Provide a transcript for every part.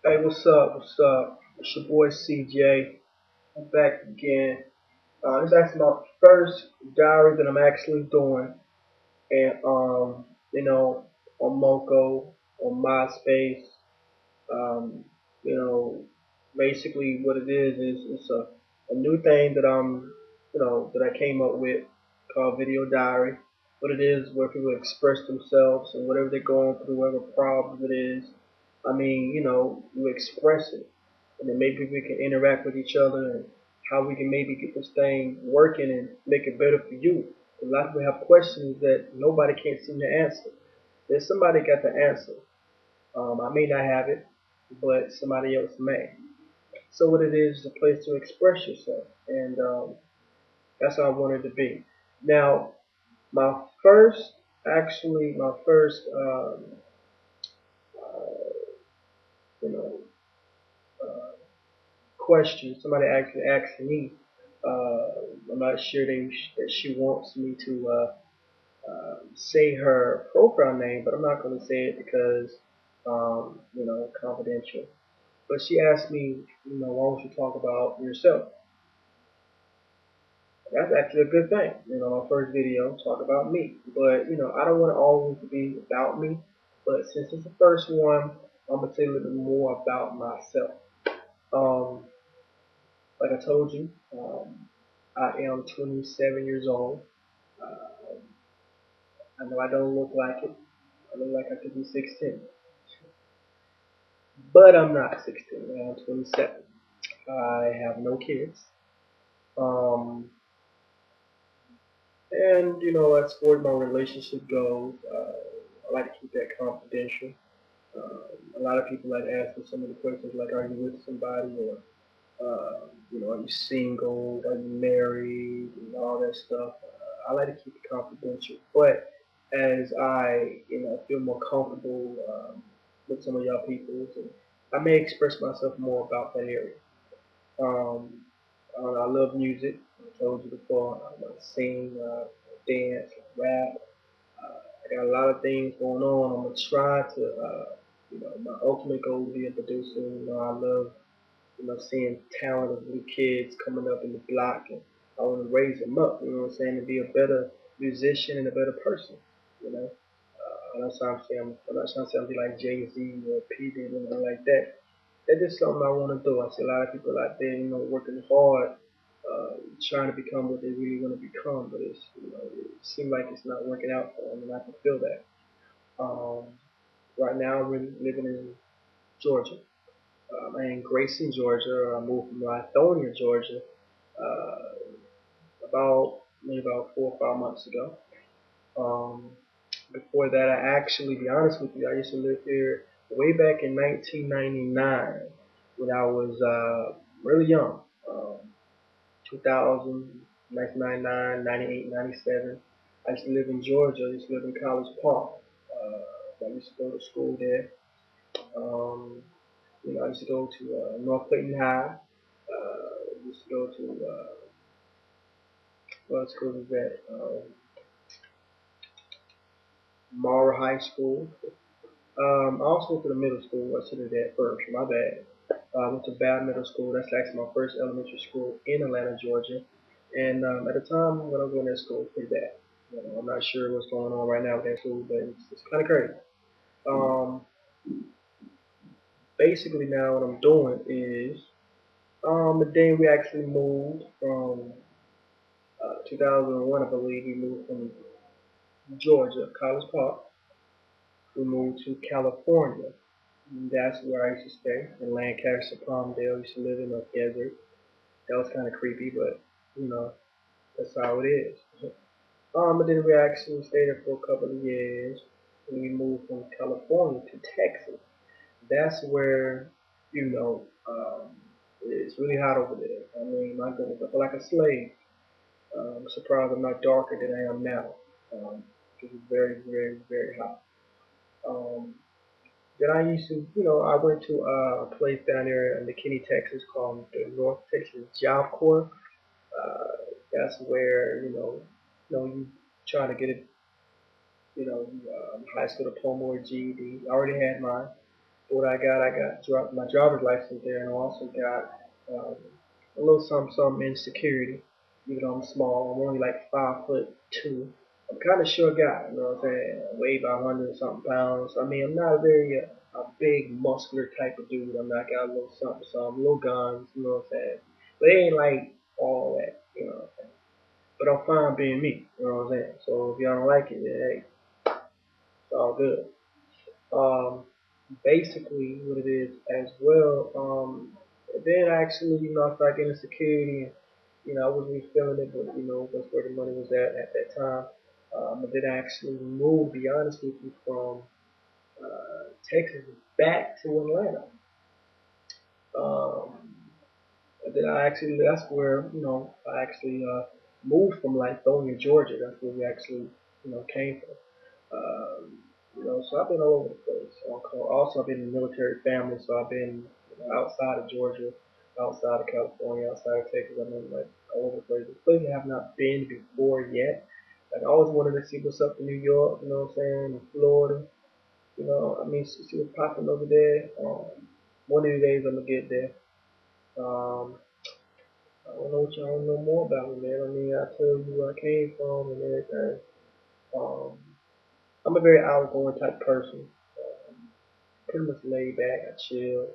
Hey, what's up? What's up? It's your boy CJ. I'm back again. This is actually my first diary that I'm actually doing, and you know, on Moco, on MySpace. Um, you know, basically what it is it's a new thing that that I came up with called Video Diary. What it is, where people express themselves and whatever they're going through, whatever problems it is. I mean, you express it, and then maybe we can interact with each other and how we can maybe get this thing working and make it better for you. A lot of people have questions that nobody can't seem to answer. There's somebody got the answer. I may not have it, but somebody else may. So what it is a place to express yourself, and that's how I wanted to be. Now, my first, my first, uh, you know, uh, question somebody actually asked me. I'm not sure that she wants me to say her profile name, but I'm not going to say it because, confidential. But she asked me, why don't you talk about yourself? That's actually a good thing. My first video, talk about me. But, I don't want it always to be about me. But since it's the first one, I'm going to tell you a little bit more about myself. Um, like I told you, I am 27 years old. Uh, I know I don't look like it. I look like I could be 16. But I'm not 16. I'm 27. I have no kids. Um, and, as far as my relationship goes, I like to keep that confidential. A lot of people like to ask me some of the questions like, are you with somebody, or are you single, are you married, and all that stuff. I like to keep it confidential, but as I feel more comfortable with some of y'all people, and I may express myself more about that area. Um, I love music. I told you before. I sing, dance, rap. I got a lot of things going on. I'm gonna try to, my ultimate goal is to be a producer. I love, seeing talented little kids coming up in the block, and I want to raise them up. You know what I'm saying? To be a better musician and a better person. You know. I'm not trying to say I'm be like Jay Z or P Diddy or anything like that. That's just something I want to do. I see a lot of people out there, working hard, trying to become what they really want to become, but it seems like it's not working out for them, and I can feel that. Um, right now, I'm really living in Georgia. I'm in Grayson, Georgia. I moved from Lithonia, Georgia, uh, maybe about 4 or 5 months ago. Um, before that, I actually, be honest with you, I used to live here way back in 1999 when I was really young. 2000, 1999, 98, 97. I used to live in Georgia. I used to live in College Park. I used to go to school there. Um, I used to go to North Clayton High. Used to go to what school was that? Mara High School. I also went to the middle school. I should have that first. My bad. I went to Bad Middle School. That's actually my first elementary school in Atlanta, Georgia. And at the time when I was going to that school, it was pretty bad. I'm not sure what's going on right now with that school, but it's kind of crazy. Um, basically, now what I'm doing is the day we actually moved from 2001, I believe we moved from Georgia, College Park. We moved to California. And that's where I used to stay in Lancaster, Palmdale. I used to live in a desert. That was kind of creepy, but you know that's how it is. But then we actually stayed there for a couple of years. And we moved from California to Texas. That's where it's really hot over there. I mean, my goodness, I feel like a slave. I'm surprised I'm not darker than I am now. Because it's very, very, very hot. Um, then I used to, I went to a place down there in McKinney, Texas called the North Texas Job Corps. That's where, you try to get a, high school diploma or GED. I already had mine, what I got my driver's license there, and I also got a little something in security. Even though I'm small, I'm only like 5'2". I'm kind of short guy, you know what I'm saying? I weigh about 100 something pounds. I mean, I'm not a very a big muscular type of dude. I'm not got a little something, little guns, you know what I'm saying? But it ain't like all that, you know what I'm saying? But I'm fine being me, you know what I'm saying? So if y'all don't like it, then hey, it's all good. Um, Basically what it is as well. Then actually, I started getting security, and I wasn't really feeling it, but that's where the money was at that time. But then I actually moved, to be honest with you, from Texas back to Atlanta. Um, and then that's where I actually moved from Lithonia, Georgia. That's where we actually came from. So I've been all over the place. Also, I've been in a military family, so I've been outside of Georgia, outside of California, outside of Texas. I've been like all over the place. The place I have not been before yet. Like I always wanted to see what's up in New York. You know what I'm saying? In Florida. I mean, see what's popping over there. One of these days I'm gonna get there. Um, I don't know what y'all know more about me, man. I mean, I tell you where I came from and everything. Um, I'm a very outgoing type person. Pretty much laid back. I chill.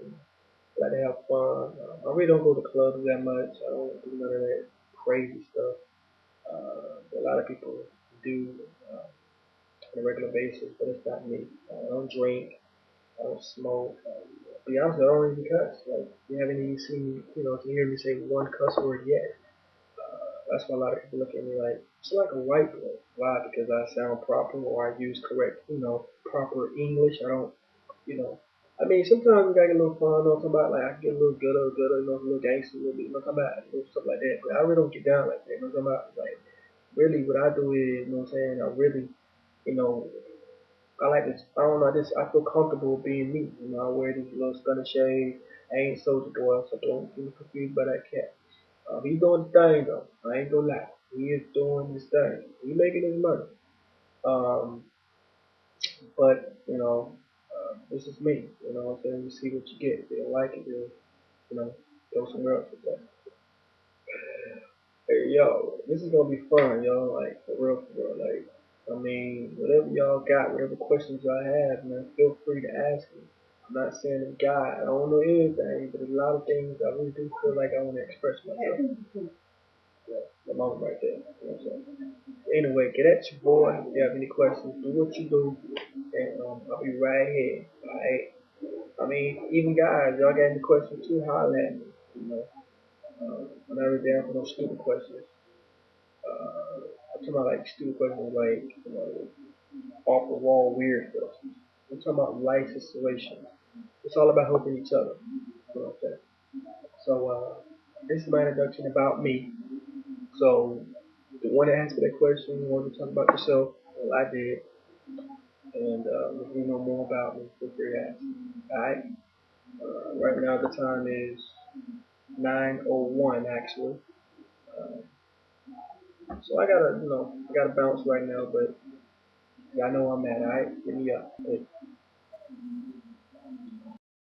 Like to have fun. I really don't go to clubs that much. I don't do none of that crazy stuff. A lot of people do on a regular basis, but it's not me. I don't drink. I don't smoke. To be honest, I don't even cuss. Like you haven't even seen me, to hear me say one cuss word yet. That's why a lot of people look at me like it's like a white boy. Why? Because I sound proper or I use correct, proper English. I don't I mean, sometimes we gotta get a little fun, talking about like I can get a little gooder, a little gangster, a little bit, talking about stuff like that. But I really don't get down like that. Talking about like really what I do is, what I'm saying, I really, you know, I like this. I don't know, I feel comfortable being me. I wear these little stunning shades. I ain't Soldier Boy, so don't get me confused by that cat. He's doing his thing though. I ain't gonna lie. He is doing his thing. He making his money. Um, but this is me. You know what I'm saying? You see what you get. If you don't like it, then go somewhere else with that. Hey, yo, this is gonna be fun, yo. Like for real. Like, I mean, whatever y'all got, whatever questions y'all have, man, feel free to ask me. I'm not saying I'm God. I don't know anything, but there's a lot of things I really do feel like I want to express myself. Yeah, the moment right there. You know what I'm saying? Anyway, get at your boy. If you have any questions, do what you do, and I'll be right here. Alright. I mean, even guys, y'all got any questions too? Holler at me. I'm never down for no stupid questions. I'm talking about like stupid questions, like off the wall weird questions. I'm talking about life situations. It's all about helping each other. You know what I'm saying? So this is my introduction about me. So the one that asked me that question, you want to talk about yourself? Well, I did. And if you know more about me, feel free to ask. Alright? Right now the time is 9:01 actually. Uh, so I gotta bounce right now, but y'all know I'm at. Alright, hit me up. Hey.